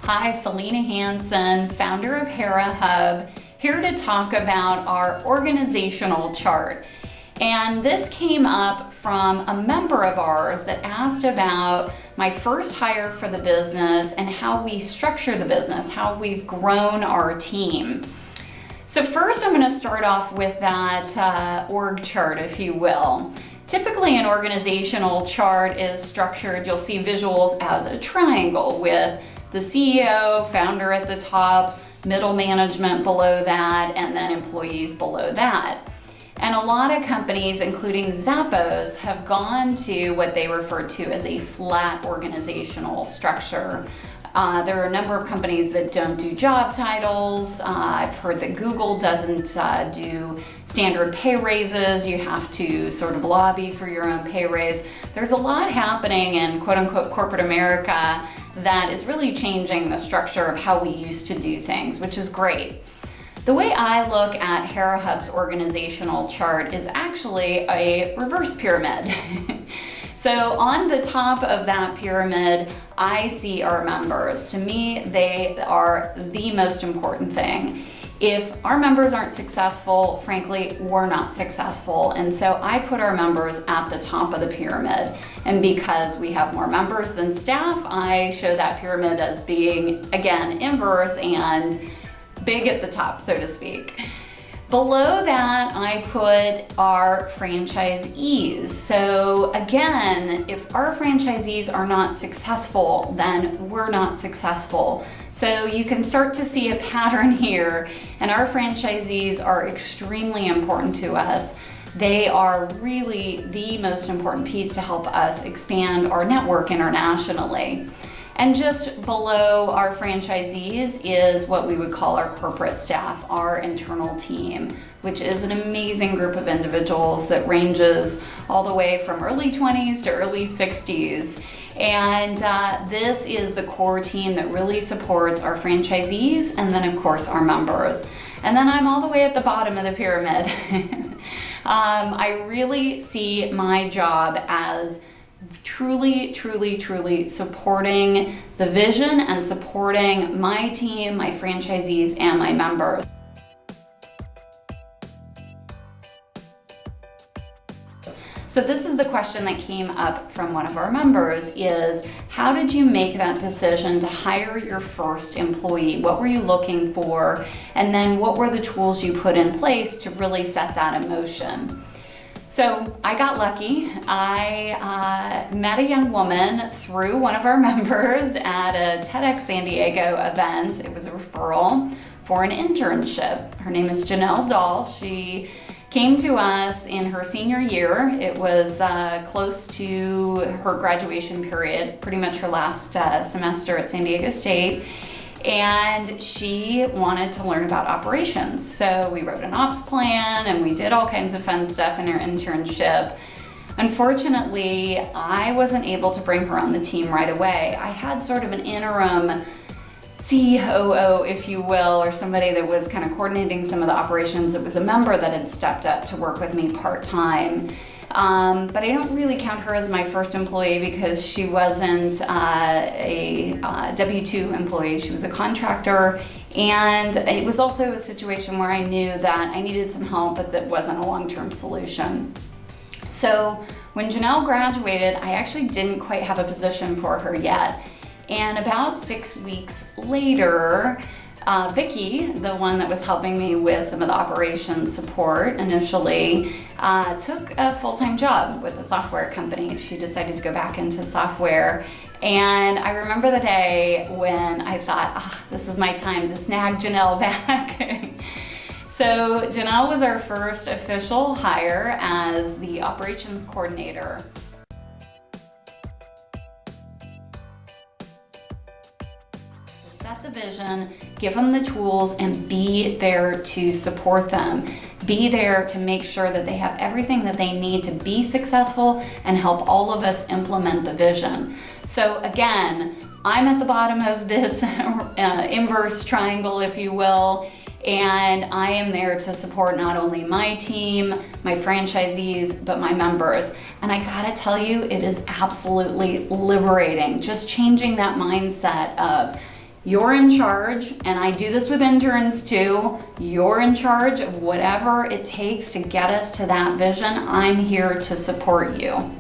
Hi, Felina Hansen, founder of Hera Hub, here to talk about our organizational chart. And this came up from a member of ours that asked about my first hire for the business and how we structure the business, how we've grown our team. So first I'm going to start off with that org chart, if you will. Typically an organizational chart is structured, you'll see visuals as a triangle with the CEO, founder at the top, middle management below that, and then employees below that. And a lot of companies, including Zappos, have gone to what they refer to as a flat organizational structure. There are a number of companies that don't do job titles. I've heard that Google doesn't do standard pay raises. You have to sort of lobby for your own pay raise. There's a lot happening in quote unquote corporate America that is really changing the structure of how we used to do things, which is great. The way I look at Hera Hub's organizational chart is actually a reverse pyramid. So on the top of that pyramid, I see our members. To me, they are the most important thing. If our members aren't successful, frankly, we're not successful. And so I put our members at the top of the pyramid. And because we have more members than staff, I show that pyramid as being, again, inverse and big at the top, so to speak. Below that, I put our franchisees. So again, if our franchisees are not successful, then we're not successful. So you can start to see a pattern here, and our franchisees are extremely important to us. They are really the most important piece to help us expand our network internationally. And just below our franchisees is what we would call our corporate staff, our internal team, which is an amazing group of individuals that ranges all the way from early 20s to early 60s. And this is the core team that really supports our franchisees and then of course our members. And then I'm all the way at the bottom of the pyramid. I really see my job as truly supporting the vision and supporting my team, my franchisees, and my members. So this is the question that came up from one of our members is, how did you make that decision to hire your first employee? What were you looking for? And then what were the tools you put in place to really set that in motion? So I got lucky. I met a young woman through one of our members at a TEDx San Diego event. It was a referral for an internship. Her name is Janelle Dahl. She came to us in her senior year. It was close to her graduation period, pretty much her last semester at San Diego State. And she wanted to learn about operations. So we wrote an ops plan and we did all kinds of fun stuff in her internship. Unfortunately, I wasn't able to bring her on the team right away. I had sort of an interim COO, if you will, or somebody that was kind of coordinating some of the operations. It was a member that had stepped up to work with me part-time. But I don't really count her as my first employee because she wasn't a W-2 employee. She was a contractor, and it was also a situation where I knew that I needed some help, but that wasn't a long-term solution. So when Janelle graduated, I actually didn't quite have a position for her yet. And about 6 weeks later, Vicky, the one that was helping me with some of the operations support initially, took a full-time job with a software company. She decided to go back into software. And I remember the day when I thought, this is my time to snag Janelle back. So Janelle was our first official hire as the operations coordinator. Set the vision, give them the tools, and be there to support them. Be there to make sure that they have everything that they need to be successful and help all of us implement the vision. So again, I'm at the bottom of this inverse triangle, if you will, and I am there to support not only my team, my franchisees, but my members. And I gotta tell you, it is absolutely liberating. Just changing that mindset of You're in charge, and I do this with interns too. You're in charge of whatever it takes to get us to that vision. I'm here to support you.